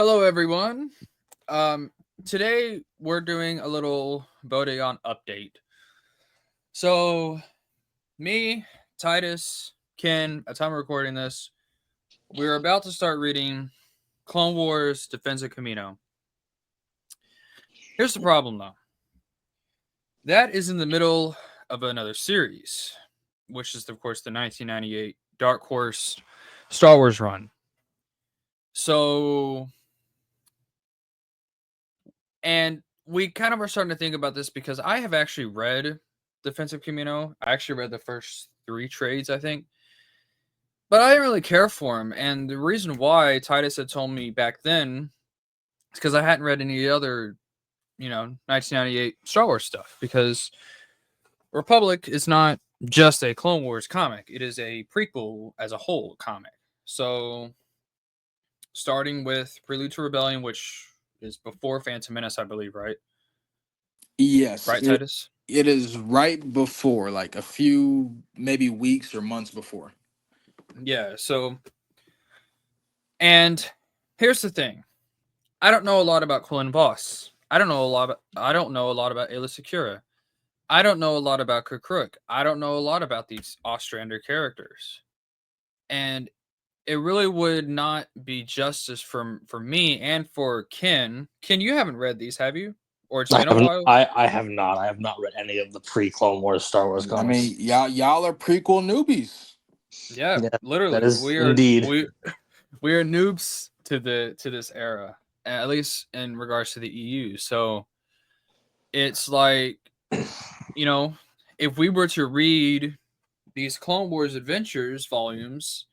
Hello, everyone. Um, Today we're doing a little Vode An update. So, me, Tidus, Ken, at time of recording this, we're about to start reading Clone Wars Defense of Camino. Here's the problem, though. That is in the middle of another series, which is, of course, the 1998 Dark Horse Star Wars run. So, and we kind of are starting to think about this because I have actually read Defensive Camino. I actually read the first 3 trades, I think. But I didn't really care for him. And the reason why Tidus had told me back then is because I hadn't read any other, 1998 Star Wars stuff. Because Republic is not just a Clone Wars comic, it is a prequel as a whole comic. So, starting with Prelude to Rebellion, which is before Phantom Menace, I believe, right? Yes, Right, Tidus? it is right before, like a few maybe weeks or months before. Yeah, so and here's the thing. I don't know a lot about Quillen Voss. I don't know a lot about Ayla Secura. I don't know a lot about Kukruk. I don't know a lot about these Ostrander characters. And it really would not be justice for me and for Ken. Ken, you haven't read these, have you? Or it's I been a haven't. while? I have not. I have not read any of the pre-Clone Wars Star Wars I comics. mean, y'all are prequel newbies. Yeah, Yeah, that literally. is indeed. We are noobs to this era, at least in regards to the EU. So it's like, you know, if we were to read these Clone Wars Adventures volumes,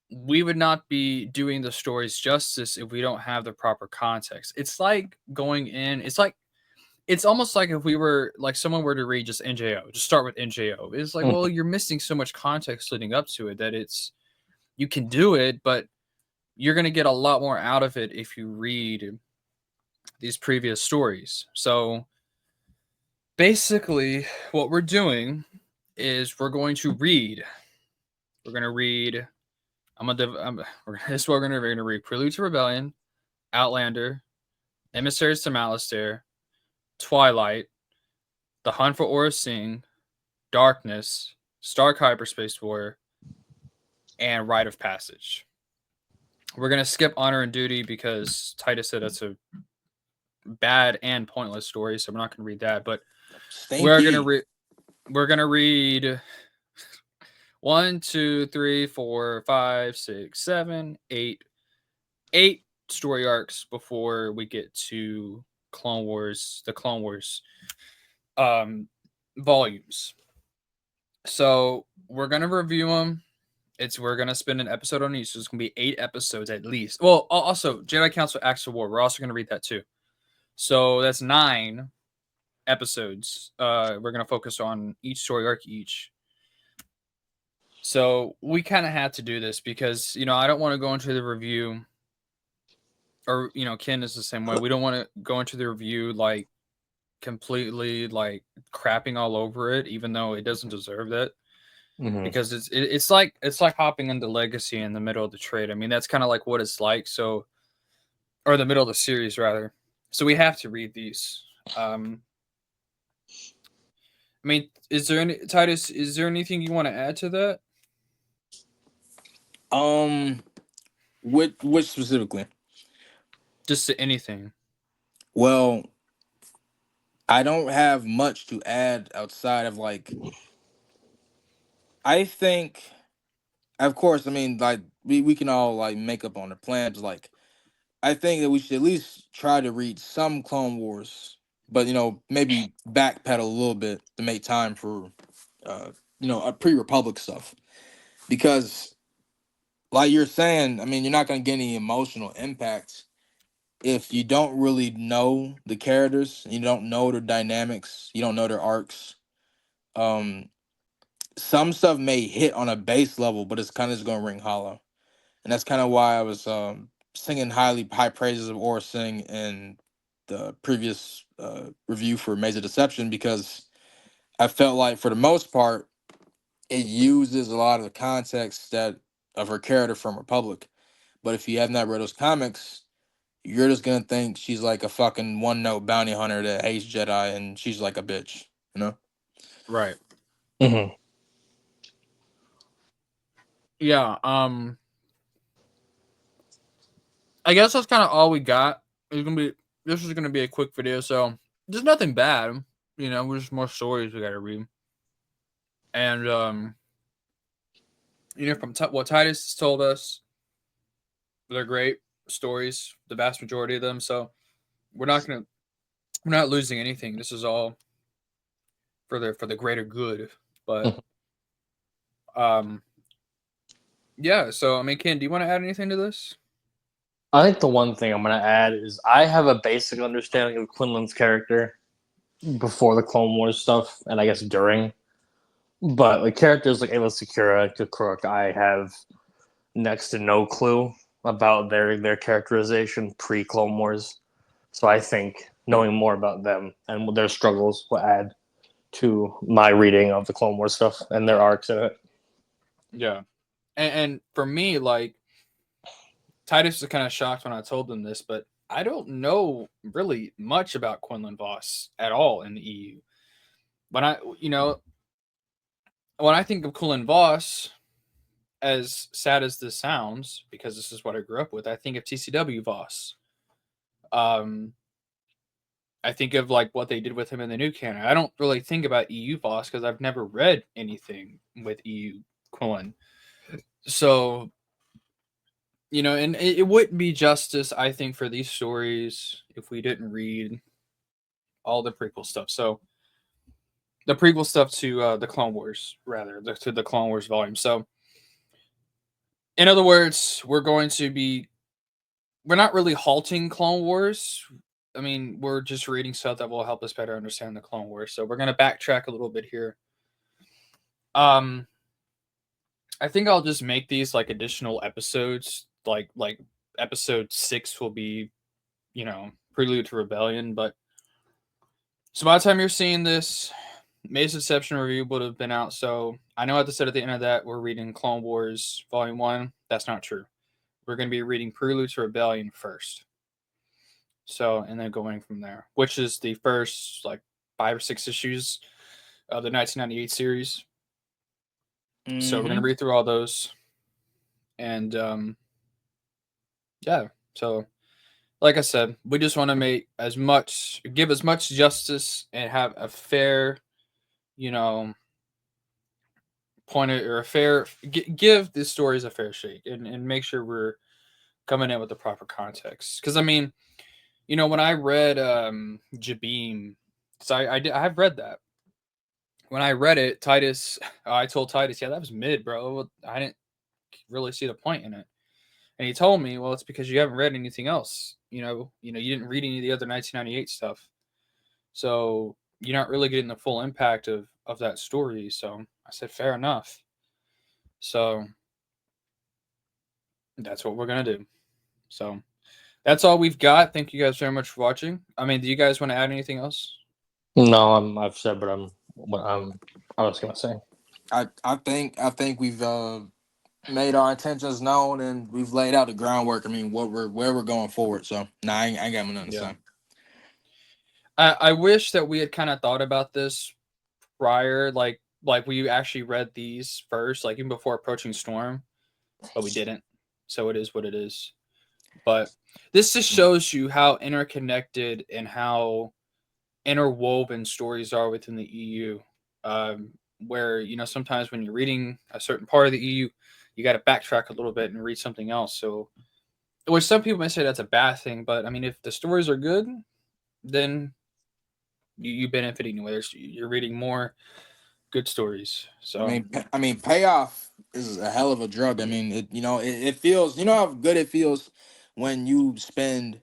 we would not be doing the stories justice if we don't have the proper context. It's like going in. It's almost like if we were like someone were to read just NJO, just start with NJO. It's like, Mhm. well, you're missing so much context leading up to it that you can do it, but you're going to get a lot more out of it if you read these previous stories. So basically, what we're doing is we're going to read. We're going to read. This is what we're going to read: Prelude to Rebellion, Outlander, Emissaries to Malastare, Twilight, The Hunt for Aura Singh, Darkness, Stark Hyperspace War, and Rite of Passage. We're going to skip Honor and Duty because Titus said that's a bad and pointless story, so we're not going to read that. But we're going to Stinky. read. We're going to read 1, 2, 3, 4, 5, 6, 7, 8, 8 story arcs before we get to Clone Wars, the Clone Wars volumes. So we're gonna review them. We're gonna spend an episode on each. So it's gonna be 8 episodes at least. Well, also Jedi Council Acts of War. We're also gonna read that too. So that's 9 episodes. We're gonna focus on each story arc each. So we kind of had to do this because I don't want to go into the review, or Ken is the same way. We don't want to go into the review like completely like crapping all over it, even though it doesn't deserve that. Mhm. Because it's like hopping into Legacy in the middle of the trade. I mean, that's kind of like what it's like. So, or the middle of the series rather. So we have to read these. I mean, is there any Titus? Is there anything you want to add to that? Um, which specifically? Just to anything. Well, I don't have much to add outside of like I think, of course, I mean like we can all like make up on the plans. Like I think that we should at least try to read some Clone Wars, but maybe backpedal a little bit to make time for uh a pre-Republic stuff because like you're saying, I mean, you're not going to get any emotional impact if you don't really know the characters, you don't know their dynamics, you don't know their arcs. Um, some stuff may hit on a base level, but it's kind of just going to ring hollow, and that's kind of why I was singing high praises of Aura Singh in the previous review for Maze of Deception because I felt like for the most part it uses a lot of the context that of her character from Republic. But if you have not read those comics, you're just gonna think she's like a fucking one note bounty hunter that hates Jedi, and she's like a bitch, you know? Right. Mm-hmm. Yeah. I guess that's kind of all we got. This is gonna be a quick video, so there's nothing bad. You know, there's more stories we gotta read. And you know, from what Tidus has told us, they're great stories, the vast majority of them. So we're not losing anything. This is all for the greater good. But um, yeah. So I mean, Ken, do you want to add anything to this? I think the one thing I'm going to add is I have a basic understanding of Quinlan's character before the Clone Wars stuff, and I guess during. But like characters like Ava Secura, Kakuruk, I have next to no clue about their characterization pre Clone Wars. So I think knowing more about them and their struggles will add to my reading of the Clone Wars stuff and their arcs in it. Yeah. And for me, like Tidus was kind of shocked when I told them this, but I don't know really much about Quinlan Voss at all in the EU. When I think of Quinlan Voss, as sad as this sounds, because this is what I grew up with, I think of TCW Voss. Um, I think of like what they did with him in the new canon. I don't really think about EU Voss because I've never read anything with EU Quinlan. So, you know, and it wouldn't be justice, I think, for these stories if we didn't read all the prequel stuff. So, the prequel stuff to the Clone Wars, rather, to the Clone Wars volume. So, in other words, we're not really halting Clone Wars. I mean, we're just reading stuff that will help us better understand the Clone Wars. So we're gonna backtrack a little bit here. Um, I think I'll just make these like additional episodes. Like episode 6 will be, you know, Prelude to Rebellion. But so by the time you're seeing this, May's Deception review would have been out. So I know I just said at the end of that we're reading Clone Wars Volume 1. That's not true. We're going to be reading Prelude to Rebellion first. So, and then going from there, which is the first like 5 or 6 issues of the 1998 series. So we're going to read through all those. And yeah, so like I said, we just want to give as much justice and have a fair, you know, give the stories a fair shake and make sure we're coming in with the proper context. Because I mean, you know, when I read Jabim, because I've read that. When I read it, I told Tidus, yeah, that was mid, bro. I didn't really see the point in it. And he told me, well, it's because you haven't read anything else. You didn't read any of the other 1998 stuff. So you're not really getting the full impact of that story. So I said, fair enough. So that's what we're going to do. So that's all we've got. Thank you guys very much for watching. I mean, do you guys want to add anything else? No, I've said, but I was gonna say. I think we've made our intentions known and we've laid out the groundwork. I mean, where we're going forward. So I ain't got nothing to say. I wish that we had kind of thought about this prior, like we actually read these first, like even before approaching Storm, but we didn't. So it is what it is. But this just shows you how interconnected and how interwoven stories are within the EU. Where, you know, sometimes when you're reading a certain part of the EU, you got to backtrack a little bit and read something else. So, which some people may say that's a bad thing, but I mean, if the stories are good, then you benefit anyway. You're reading more good stories. So, I mean, payoff is a hell of a drug. I mean, it feels, how good it feels when you spend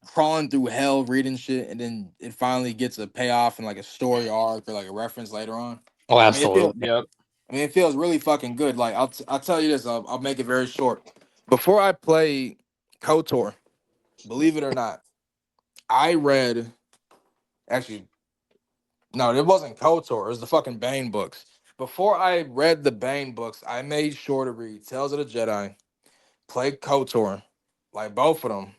crawling through hell reading shit and then it finally gets a payoff and like a story arc or like a reference later on. Oh, I mean, absolutely. yep. it feels really fucking good. Like I'll tell you this. I'll make it very short. Before I played KOTOR, believe it or not, I read. Actually, no, it wasn't KOTOR. It was the fucking Bane books. Before I read the Bane books, I made sure to read Tales of the Jedi, play KOTOR, like both of them,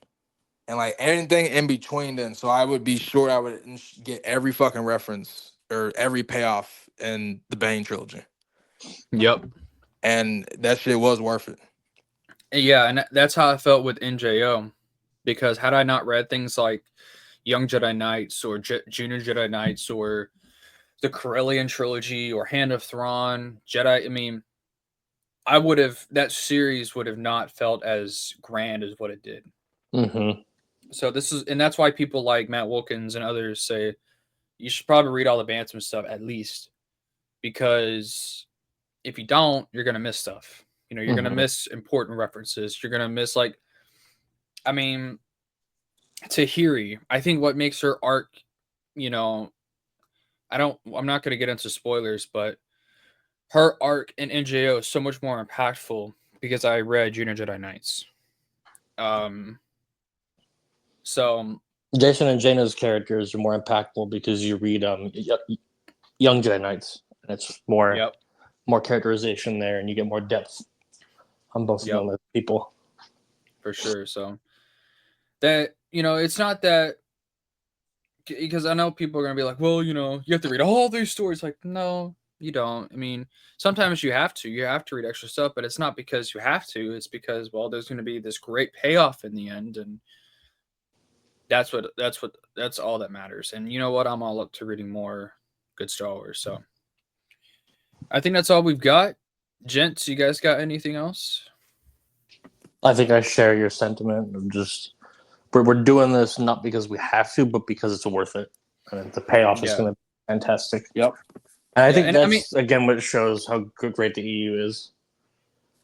and like anything in between then. So I would be sure I would get every fucking reference or every payoff in the Bane trilogy, Yep. and that shit was worth it. Yeah, and that's how I felt with NJO, because had I not read things like Young Jedi Knights or Junior Jedi Knights or the Corellian trilogy or Hand of Thrawn, Jedi, I mean, that series would have not felt as grand as what it did. Mm-hmm. So and that's why people like Matt Wilkins and others say you should probably read all the Bantam stuff at least, because if you don't, you're gonna miss stuff. You're gonna miss important references. You're gonna miss, like, I mean, Tahiri. I think what makes her arc, you know, I'm not gonna get into spoilers, but her arc in NJO is so much more impactful because I read Junior Jedi Knights. So Jason and Jaina's characters are more impactful because you read Young Jedi Knights, and it's yep, more characterization there, and you get more depth on both of yep, them as people. for sure. So that, it's not that, because I know people are gonna be like, well, you have to read all these stories. Like, no, you don't. I mean, sometimes you have to. You have to read extra stuff, but it's not because you have to. It's because, well, there's gonna be this great payoff in the end, and that's all that matters. And you know what? I'm all up to reading more good Star Wars. So I think that's all we've got. Gents, you guys got anything else? I think I share your sentiment of just we're doing this not because we have to, but because it's worth it, and the payoff is Yeah. going to be fantastic. Yep. And I Yeah, think and that's I mean, again what shows how great the EU is.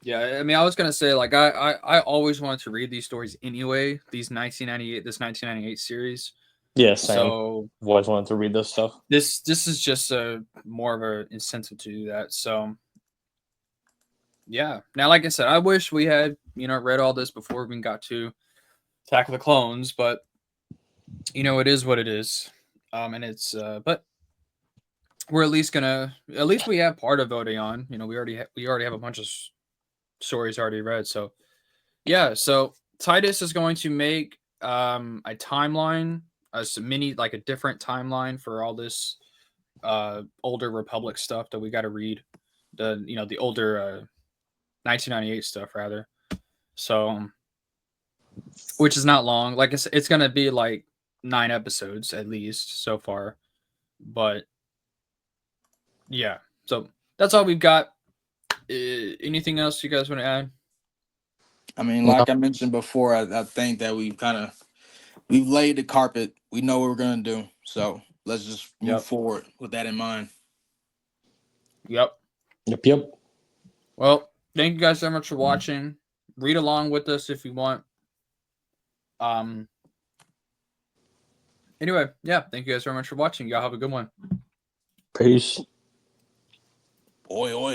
yeah, I mean, I was gonna say, like, I always wanted to read these stories anyway. This 1998 series. Yeah, same. So I've always wanted to read this stuff. this is just a more of an incentive to do that. So yeah. Now, like I said, I wish we had read all this before we got to Attack of the Clones, but it is what it is. And it's but we're at least we have part of Vode An. We already have a bunch of stories already read. So yeah. So Tidus is going to make a timeline, a mini, like a different timeline for all this older Republic stuff that we got to read. The older 1998 stuff rather. So which is not long. Like it's gonna be like 9 episodes at least so far. But yeah, so that's all we've got. Anything else you guys want to add? I mean, No. like I mentioned before, I think that we've laid the carpet. We know what we're gonna do. So let's just move forward with that in mind. Yep. Yep. Well, thank you guys so much for watching. Read along with us if you want. Anyway, yeah, thank you guys very much for watching. Y'all have a good one. Peace. Oi, oi.